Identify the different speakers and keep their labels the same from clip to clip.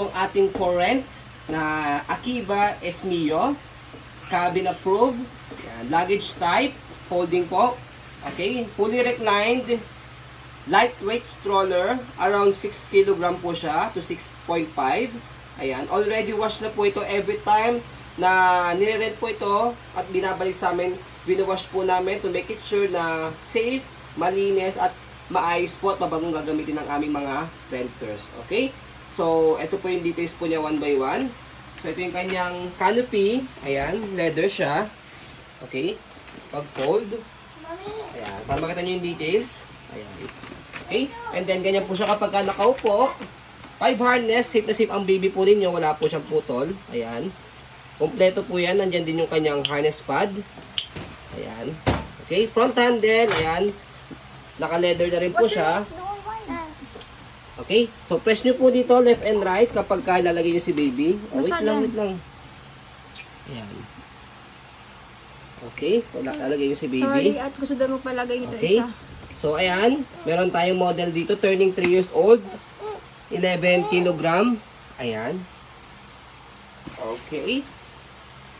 Speaker 1: Ang ating for rent na Akiva Esmio, cabin approved, yan, luggage type, folding po, okay, fully reclined, lightweight stroller, around 6 kg po siya to 6.5. Ayan, already wash na po ito every time na nire-rent po ito at binabalik sa amin, binawash po namin to make it sure na safe, malinis at maayos po at mabagong gagamitin ng aming mga renters. Okay? So, ito po yung details po niya one by one. So, ito yung kanyang canopy. Ayan, leather siya. Okay? Pag-fold. Ayan, para makita nyo yung details. Ayan. Okay? And then, ganyan po siya kapag nakaupo. 5 harness, safe na safe ang baby po ninyo. Wala po siyang putol. Ayan. Kompleto po yan. Nandyan din yung kanyang harness pad. Ayan. Okay, front handle. Ayan. Naka-leather na rin po siya. Okay, so press nyo po dito left and right kapag lalagay nyo si baby. Oh, wait lang. Ayan. Okay, lalagay nyo si baby.
Speaker 2: Sorry, at gusto daw magpalagay nito
Speaker 1: Okay.
Speaker 2: isa.
Speaker 1: So, ayan. Meron tayong model dito. Turning 3 years old. 11 kg. Ayan. Okay.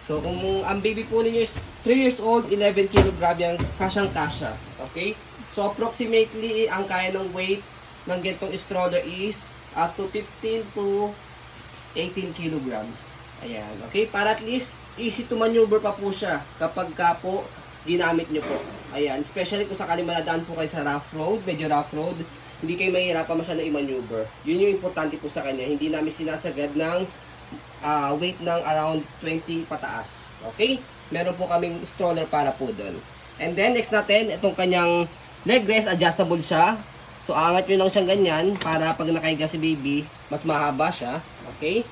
Speaker 1: So, kung ang baby po ninyo is 3 years old, 11 kg yan, kasyang-kasya. Okay? So, approximately, ang kaya ng weight ng ganitong stroller is up to 15 to 18 kg. Ayan. Okay? Para at least, easy to maneuver pa po siya kapag ka po ginamit nyo po. Ayan. Especially kung sakaling maladaan po kayo sa rough road, medyo rough road, hindi kayo mahihirapan masyadong i-maneuver. Yun yung importante po sa kanya. Hindi namin sinasagad ng weight ng around 20 pataas. Okay? Meron po kaming stroller para po doon. And then, next natin, itong kanyang leg rest, adjustable siya. So, angat nyo lang siyang ganyan para pag nakahiga si baby, mas mahaba siya. Okay?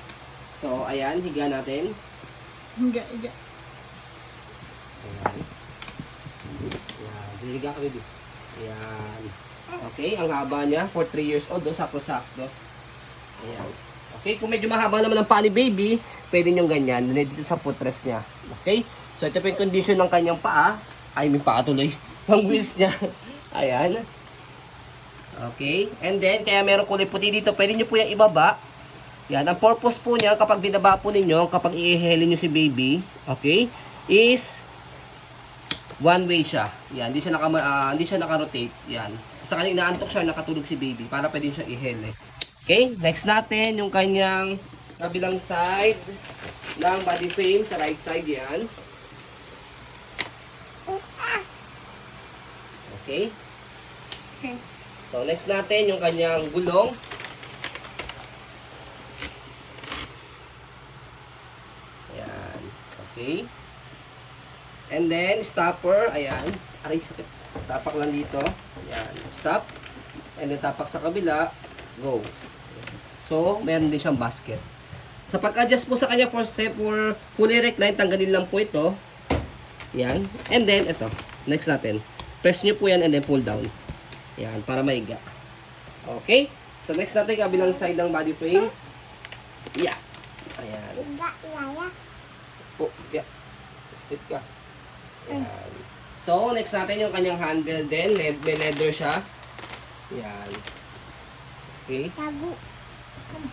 Speaker 1: So, ayan, higa natin.
Speaker 2: Higa.
Speaker 1: Ayan. Ayan, higa ka baby. Ayan. Okay, ang haba niya for 3 years old, sakto-sakto. Ayan. Okay, kung medyo mahaba naman ang paa ni baby, pwede nyo ganyan, dito sa footrest niya. Okay? So, ito po yung condition ng kanyang paa. Ay, may paa tuloy. Ang wheels niya. Ayan. Okay. And then, kaya meron kulay puti dito. Pwede nyo po yung ibaba. Yan. Ang purpose po niya, kapag binaba po ninyo, kapag i-heli nyo si baby, okay, is one way siya. Yan. Hindi siya naka-rotate. Yan. Sakaling inaantok siya, nakatulog si baby para pwede siya i-heli. Okay. Next natin, yung kanyang kabilang side ng body frame sa right side. Yan. Okay. So, next natin, yung kanyang gulong. Ayan. Okay. And then, stopper. Ayan. Aray, sakit. Tapak lang dito. Ayan. Stop. And then, tapak sa kabila. Go. So, meron din siyang basket. Sa pag-adjust po sa kanya for fully reclined, tanggalin lang po ito. Ayan. And then, ito. Next natin. Press nyo po yan and then pull down. Yan, para maiga. Okay? So, next natin, kabilang side ng body frame. Yeah. Ayan. Oh, yeah. Step ka. Ayan. So, next natin yung kanyang handle din. May leather siya. Ayan. Okay?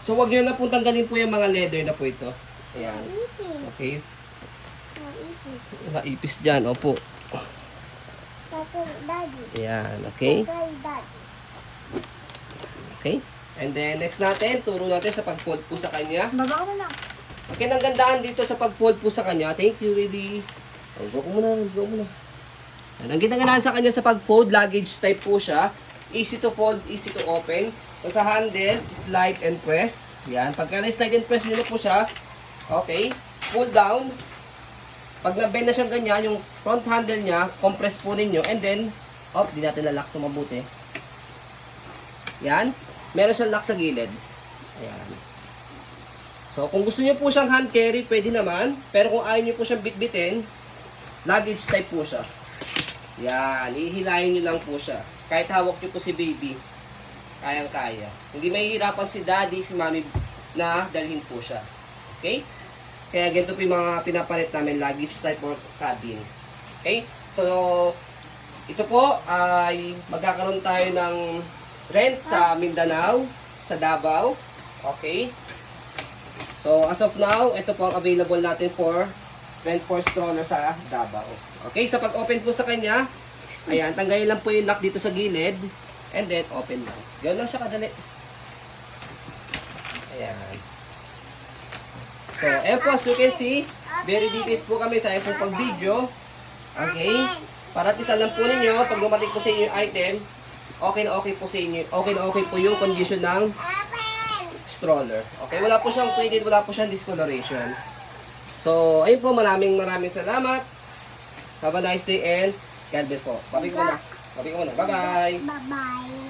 Speaker 1: So, wag nyo na po tanggalin po yung mga leather na po ito. Ayan. Okay? Naipis dyan. Opo. Ayan, okay? Okay? And then, next natin, turo natin sa pag-fold po sa kanya.
Speaker 2: Baba ka na.
Speaker 1: Okay, ang gandaan dito sa pag-fold po sa kanya. Thank you, baby. Oh, go muna. Ayan, ang ginagandaan sa kanya sa pag-fold, luggage type po siya. Easy to fold, easy to open. So, sa handle, slide and press. Ayan, pagka na-slide and press nyo na po siya, okay, pull down. Pag na-bend na siyang ganyan, yung front handle niya, compress po ninyo, and then, di natin lalak ito mabuti. Yan. Meron siyang lock sa gilid. Ayan. So, kung gusto niyo po siyang hand carry, pwede naman. Pero kung ayaw niyo po siyang bitbitin, luggage type po siya. Yan. Ihilayin niyo lang po siya. Kahit hawak niyo po si baby, kayang-kaya. Hindi mahihirapan si daddy, si mommy, na dalhin po siya. Okay? Kaya ganito po yung mga pinapalit namin, luggage type or cabin. Okay? So, ito po ay magkakaroon tayo ng rent sa Mindanao, sa Davao. Okay? So, as of now, ito po ang available natin for 24 stroller sa Davao. Okay, sa pag-open po sa kanya, ayan, tanggalin lang po yung lock dito sa gilid. And then, open lang. Ganoon lang siya kadali. Ayan. So, ayan po, as you can see, very details po kami sa ayan pong pag-video. Okay? Para at isa lang po ninyo, pag dumating po sa inyo yung item, okay na okay po sa inyo. Okay na okay po yung condition ng stroller. Okay, wala po siyang faded, wala po siyang discoloration. So, ayun po, maraming salamat. Have a nice day and God bless po. Babi ko muna. Bye-bye.
Speaker 3: Bye-bye.